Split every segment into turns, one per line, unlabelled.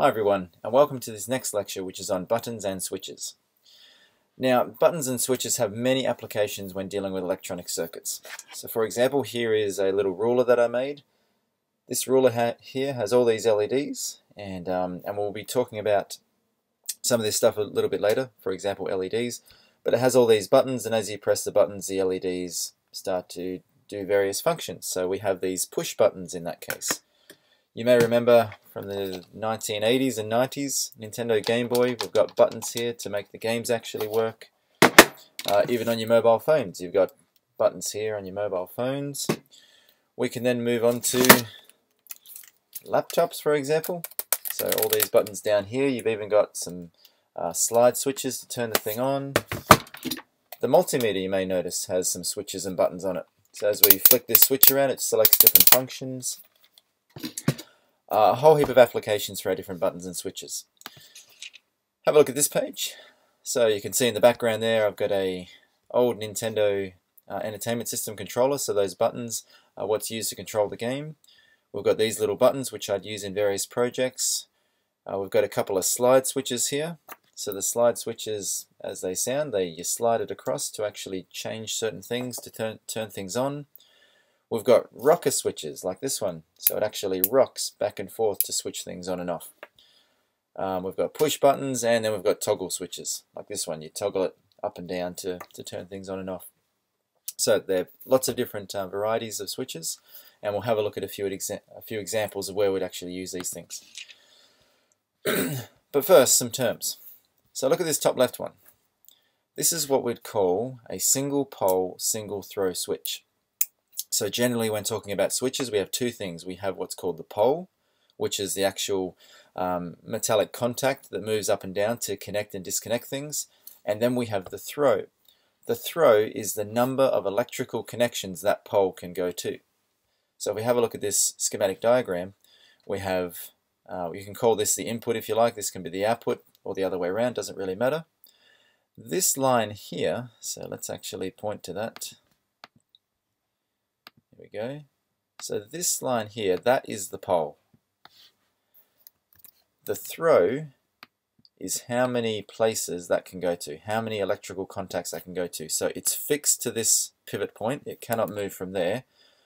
Hi everyone, and welcome to this next lecture, which is on buttons and switches. Now, buttons and switches have many applications when dealing with electronic circuits. So for example, here is a little ruler that I made. This ruler here has all these LEDs, and we'll be talking about some of this stuff a little bit later, for example LEDs, but it has all these buttons, and as you press the buttons, the LEDs start to do various functions. So we have these push buttons in that case. You may remember from the 1980s and 90s Nintendo Game Boy, we've got buttons here to make the games actually work. Even on your mobile phones, you've got buttons here on your mobile phones. We can then move on to laptops, for example. So all these buttons down here, you've even got some slide switches to turn the thing on. The multimeter, you may notice, has some switches and buttons on it. So as we flick this switch around, it selects different functions. A whole heap of applications for our different buttons and switches. Have a look at this page. So you can see in the background there I've got a old Nintendo Entertainment System controller, so those buttons are what's used to control the game. We've got these little buttons which I'd use in various projects. We've got a couple of slide switches here. So the slide switches, as they sound, you slide it across to actually change certain things, to turn things on. We've got rocker switches like this one, so it actually rocks back and forth to switch things on and off. We've got push buttons, and then we've got toggle switches like this one. You toggle it up and down to turn things on and off. So there are lots of different varieties of switches, and we'll have a look at a few examples of where we'd actually use these things. But first, some terms. So look at this top left one. This is what we'd call a single pole, single throw switch. So generally when talking about switches, we have two things. We have what's called the pole, which is the actual metallic contact that moves up and down to connect and disconnect things. And then we have the throw. The throw is the number of electrical connections that pole can go to. So if we have a look at this schematic diagram, we have, you can call this the input if you like, this can be the output, or the other way around, doesn't really matter. This line here, so let's actually point to that. There we go. So this line here, that is the pole. The throw is how many places that can go to, how many electrical contacts that can go to. So it's fixed to this pivot point, it cannot move from there.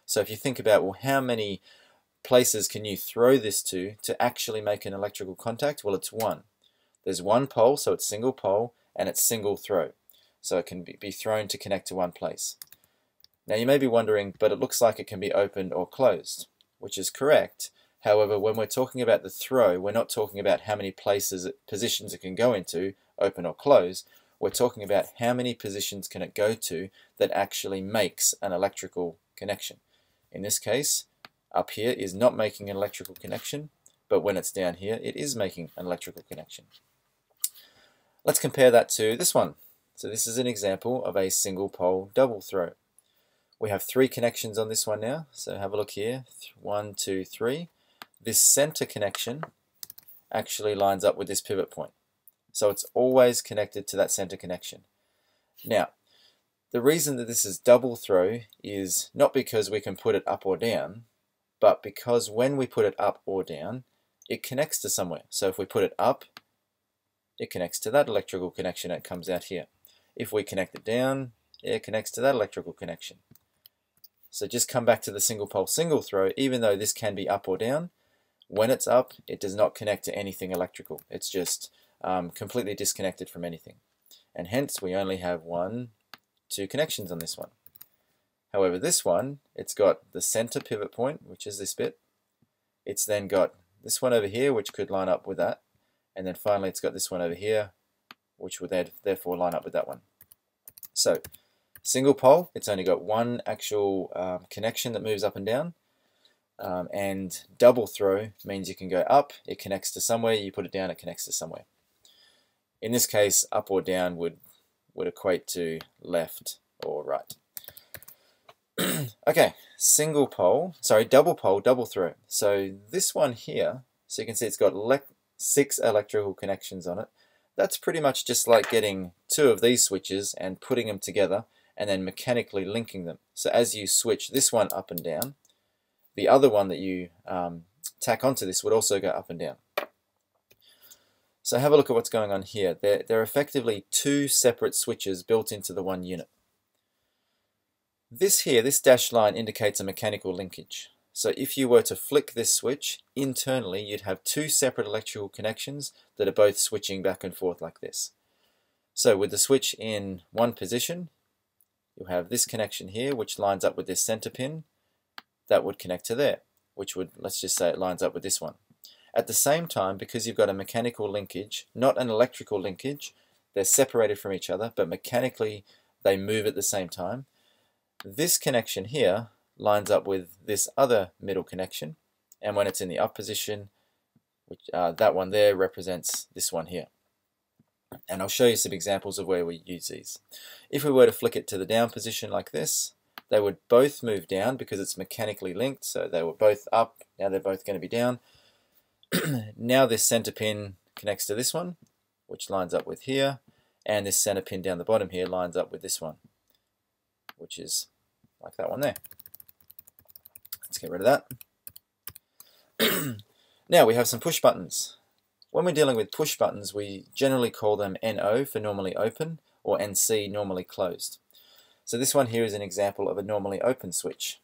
So if you think about, well, how many places can you throw this to actually make an electrical contact? Well, it's one. There's one pole, so it's single pole, and it's single throw. So it can be thrown to connect to one place. Now you may be wondering, but it looks like it can be opened or closed, which is correct. However, when we're talking about the throw, we're not talking about how many positions it can go into, open or close. We're talking about how many positions can it go to that actually makes an electrical connection. In this case, up here is not making an electrical connection, but when it's down here, it is making an electrical connection. Let's compare that to this one. So this is an example of a single pole double throw. We have three connections on this one now, so have a look here, 1, 2, 3. This center connection actually lines up with this pivot point. So it's always connected to that center connection. Now, the reason that this is double throw is not because we can put it up or down, but because when we put it up or down, it connects to somewhere. So if we put it up, it connects to that electrical connection and it comes out here. If we connect it down, it connects to that electrical connection. So just come back to the single pole single throw. Even though this can be up or down, when it's up, it does not connect to anything electrical. It's just completely disconnected from anything. And hence we only have 1, 2 connections on this one. However, this one, it's got the center pivot point, which is this bit. It's then got this one over here, which could line up with that. And then finally it's got this one over here, which would therefore line up with that one. So single pole, it's only got one actual connection that moves up and down. And double throw means you can go up, it connects to somewhere, you put it down, it connects to somewhere. In this case, up or down would equate to left or right. Okay, double pole, double throw. So this one here, so you can see it's got 6 electrical connections on it. That's pretty much just like getting 2 of these switches and putting them together and then mechanically linking them. So as you switch this one up and down, the other one that you tack onto this would also go up and down. So have a look at what's going on here. They're effectively two separate switches built into the one unit. This here, this dashed line indicates a mechanical linkage. So if you were to flick this switch, internally you'd have two separate electrical connections that are both switching back and forth like this. So with the switch in one position, you'll have this connection here which lines up with this center pin that would connect to there, which would, let's just say it lines up with this one. At the same time, because you've got a mechanical linkage, not an electrical linkage, they're separated from each other, but mechanically they move at the same time. This connection here lines up with this other middle connection, and when it's in the up position, that one there represents this one here. And I'll show you some examples of where we use these. If we were to flick it to the down position like this, they would both move down because it's mechanically linked, so they were both up, now they're both going to be down. Now this center pin connects to this one, which lines up with here, and this center pin down the bottom here lines up with this one, which is like that one there. Let's get rid of that. Now we have some push buttons. When we're dealing with push buttons, we generally call them NO for normally open, or NC normally closed. So this one here is an example of a normally open switch.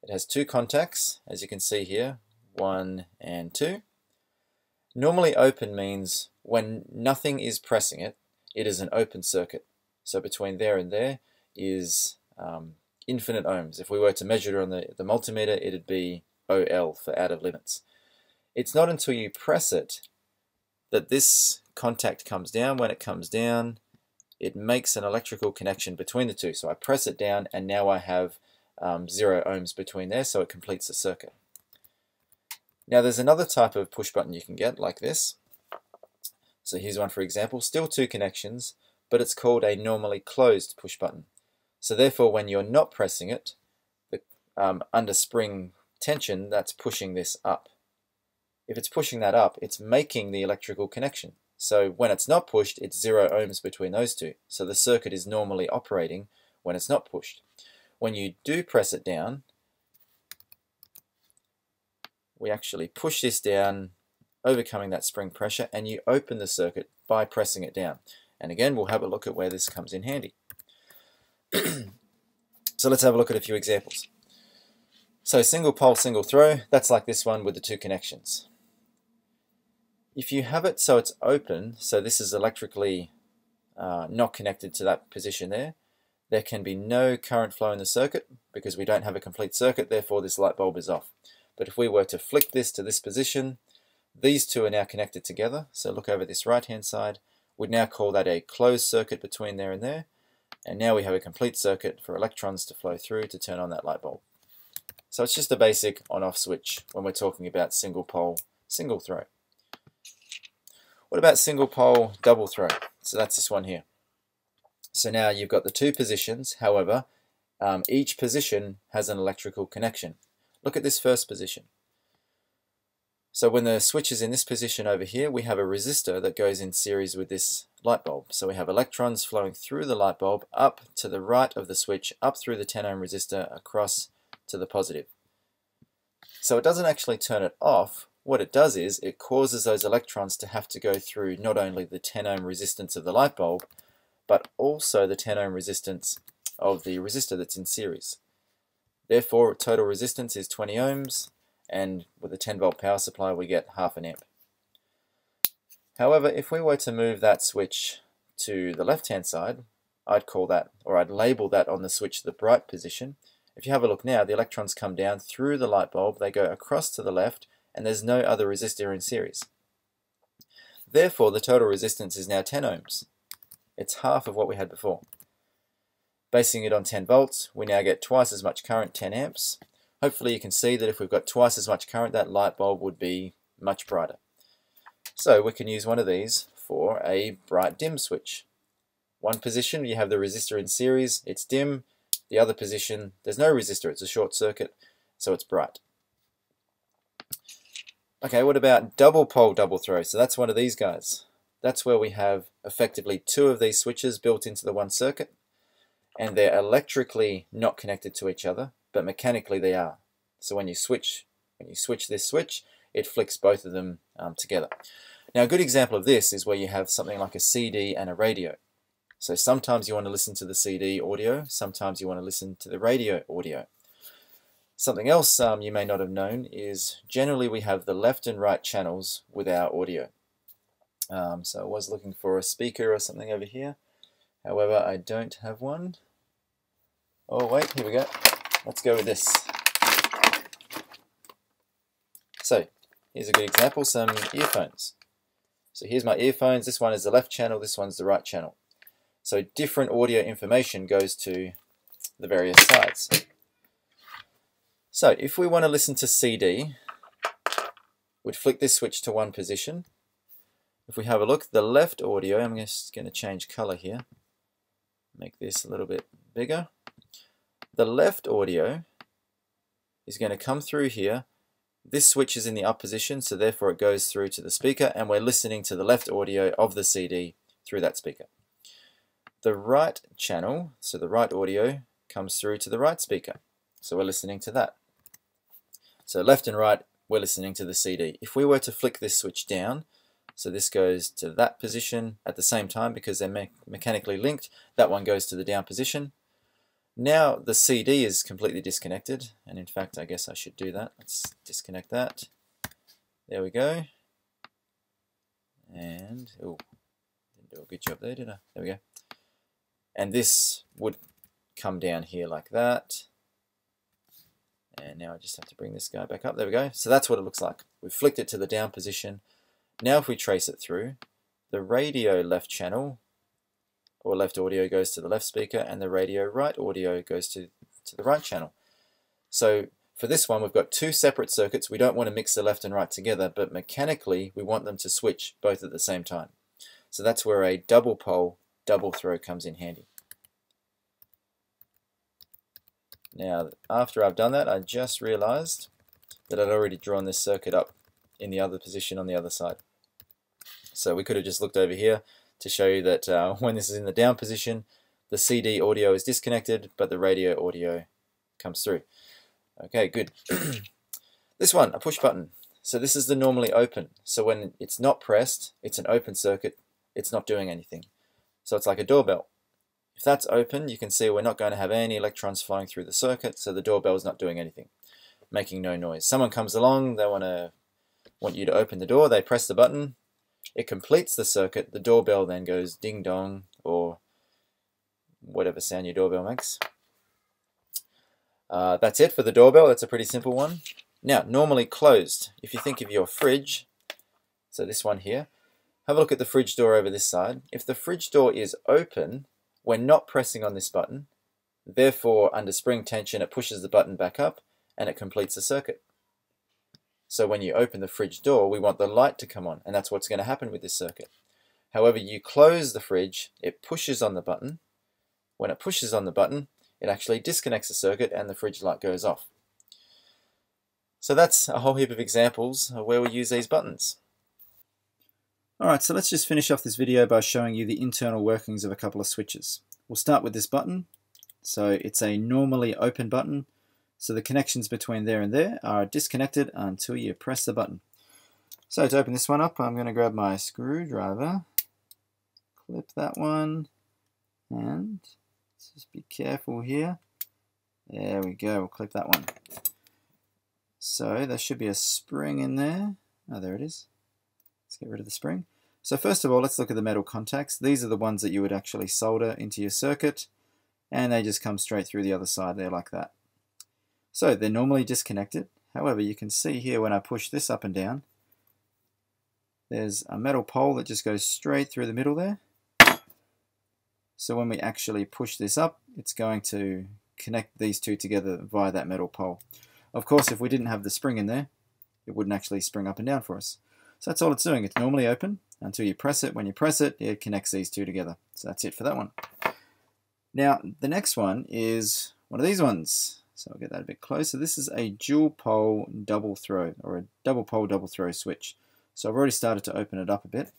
It has two contacts, as you can see here, 1 and 2. Normally open means when nothing is pressing it, it is an open circuit. So between there and there is infinite ohms. If we were to measure it on the multimeter, it would be OL for out of limits. It's not until you press it that this contact comes down. When it comes down, it makes an electrical connection between the two. So I press it down and now I have 0 ohms between there, so it completes the circuit. Now there's another type of push button you can get like this. So here's one for example, still two connections, but it's called a normally closed push button. So therefore when you're not pressing it, under spring tension, that's pushing this up. If it's pushing that up, it's making the electrical connection. So when it's not pushed, it's 0 ohms between those two. So the circuit is normally operating when it's not pushed. When you do press it down, we actually push this down, overcoming that spring pressure, and you open the circuit by pressing it down. And again, we'll have a look at where this comes in handy. So let's have a look at a few examples. So single pole, single throw, that's like this one with the two connections. If you have it so it's open, so this is electrically not connected to that position there can be no current flow in the circuit because we don't have a complete circuit, therefore this light bulb is off. But if we were to flick this to this position, these two are now connected together. So look over this right hand side. We'd now call that a closed circuit between there and there. And now we have a complete circuit for electrons to flow through to turn on that light bulb. So it's just a basic on-off switch when we're talking about single pole, single throw. What about single pole, double throw? So that's this one here. So now you've got the two positions, however, each position has an electrical connection. Look at this first position. So when the switch is in this position over here, we have a resistor that goes in series with this light bulb. So we have electrons flowing through the light bulb up to the right of the switch, up through the 10 ohm resistor, across to the positive. So it doesn't actually turn it off. What it does is it causes those electrons to have to go through not only the 10 ohm resistance of the light bulb, but also the 10 ohm resistance of the resistor that's in series. Therefore, total resistance is 20 ohms, and with a 10 volt power supply we get half an amp. However, if we were to move that switch to the left hand side, I'd call that, or I'd label that on the switch the bright position. If you have a look now, the electrons come down through the light bulb, they go across to the left, and there's no other resistor in series. Therefore, the total resistance is now 10 ohms. It's half of what we had before. Basing it on 10 volts, we now get twice as much current, 10 amps. Hopefully you can see that if we've got twice as much current, that light bulb would be much brighter. So we can use one of these for a bright dim switch. One position, you have the resistor in series, it's dim. The other position, there's no resistor, it's a short circuit, so it's bright. Okay, what about double pole double throw? So that's one of these guys. That's where we have effectively two of these switches built into the one circuit, and they're electrically not connected to each other, but mechanically they are. So when you switch this switch, it flicks both of them together. Now a good example of this is where you have something like a CD and a radio. So sometimes you want to listen to the CD audio, sometimes you want to listen to the radio audio. Something else you may not have known is generally we have the left and right channels with our audio. So I was looking for a speaker or something over here. However, I don't have one. Oh wait, here we go. Let's go with this. So here's a good example, some earphones. So here's my earphones. This one is the left channel, this one's the right channel. So different audio information goes to the various sides. So if we want to listen to CD, we'd flick this switch to one position. If we have a look, the left audio, I'm just going to change color here, make this a little bit bigger. The left audio is going to come through here. This switch is in the up position, so therefore it goes through to the speaker, and we're listening to the left audio of the CD through that speaker. The right channel, so the right audio, comes through to the right speaker, so we're listening to that. So left and right, we're listening to the CD. If we were to flick this switch down, so this goes to that position at the same time because they're mechanically linked, that one goes to the down position. Now the CD is completely disconnected, and in fact I guess I should do that. Let's disconnect that. There we go. And, oh, didn't do a good job there, did I? There we go. And this would come down here like that. And now I just have to bring this guy back up. There we go. So that's what it looks like. We've flicked it to the down position. Now if we trace it through, the radio left channel or left audio goes to the left speaker, and the radio right audio goes to the right channel. So for this one we've got two separate circuits. We don't want to mix the left and right together, but mechanically we want them to switch both at the same time. So that's where a double pole, double throw comes in handy. Now after I've done that, I just realized that I'd already drawn this circuit up in the other position on the other side. So we could have just looked over here to show you that when this is in the down position, the CD audio is disconnected, but the radio audio comes through. Okay, good. This one, a push button. So this is the normally open. So when it's not pressed, it's an open circuit, it's not doing anything. So it's like a doorbell. If that's open, you can see we're not going to have any electrons flowing through the circuit, so the doorbell is not doing anything, making no noise. Someone comes along, they want you to open the door, they press the button, it completes the circuit, the doorbell then goes ding dong, or whatever sound your doorbell makes. That's it for the doorbell. That's a pretty simple one. Now, normally closed. If you think of your fridge, so this one here, have a look at the fridge door over this side. If the fridge door is open, we're not pressing on this button, therefore under spring tension it pushes the button back up and it completes the circuit. So when you open the fridge door, we want the light to come on, and that's what's going to happen with this circuit. However, you close the fridge, it pushes on the button. When it pushes on the button, it actually disconnects the circuit and the fridge light goes off. So that's a whole heap of examples of where we use these buttons. Alright, so let's just finish off this video by showing you the internal workings of a couple of switches. We'll start with this button. So it's a normally open button. So the connections between there and there are disconnected until you press the button. So to open this one up, I'm going to grab my screwdriver, clip that one, and just be careful here. There we go, we'll clip that one. So there should be a spring in there. Oh, there it is. Let's get rid of the spring. So first of all, let's look at the metal contacts. These are the ones that you would actually solder into your circuit, and they just come straight through the other side there like that. So they're normally disconnected. However, you can see here when I push this up and down, there's a metal pole that just goes straight through the middle there. So when we actually push this up, it's going to connect these two together via that metal pole. Of course, if we didn't have the spring in there, it wouldn't actually spring up and down for us. So that's all it's doing. It's normally open until you press it. When you press it, it connects these two together. So that's it for that one. Now, the next one is one of these ones. So I'll get that a bit closer. This is a dual pole double throw, or a double pole double throw switch. So I've already started to open it up a bit,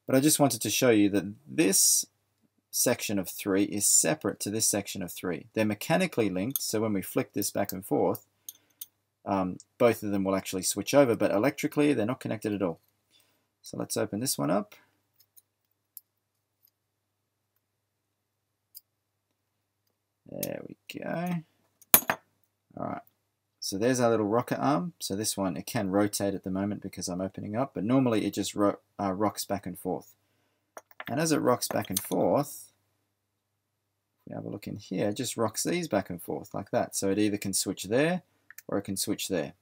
but I just wanted to show you that this section of 3 is separate to this section of 3. They're mechanically linked, so when we flick this back and forth, both of them will actually switch over, but electrically they're not connected at all. So let's open this one up. There we go. Alright, so there's our little rocker arm. So this one, it can rotate at the moment because I'm opening up, but normally it just rocks back and forth. And as it rocks back and forth, if we have a look in here, it just rocks these back and forth like that. So it either can switch there or it can switch there.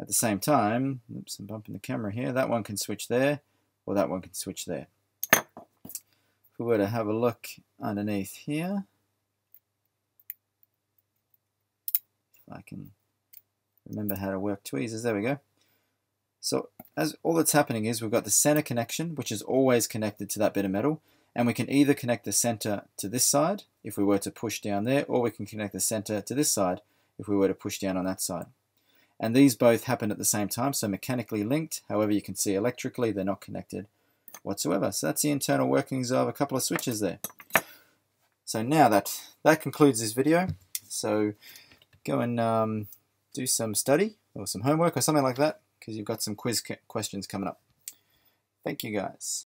At the same time, oops, I'm bumping the camera here, that one can switch there or that one can switch there. If we were to have a look underneath here, if I can remember how to work tweezers, there we go. So as all that's happening is we've got the center connection, which is always connected to that bit of metal, and we can either connect the center to this side if we were to push down there, or we can connect the center to this side if we were to push down on that side. And these both happen at the same time, so mechanically linked. However, you can see electrically they're not connected whatsoever. So that's the internal workings of a couple of switches there. So now that concludes this video. So go and do some study or some homework or something like that, because you've got some quiz questions coming up. Thank you guys.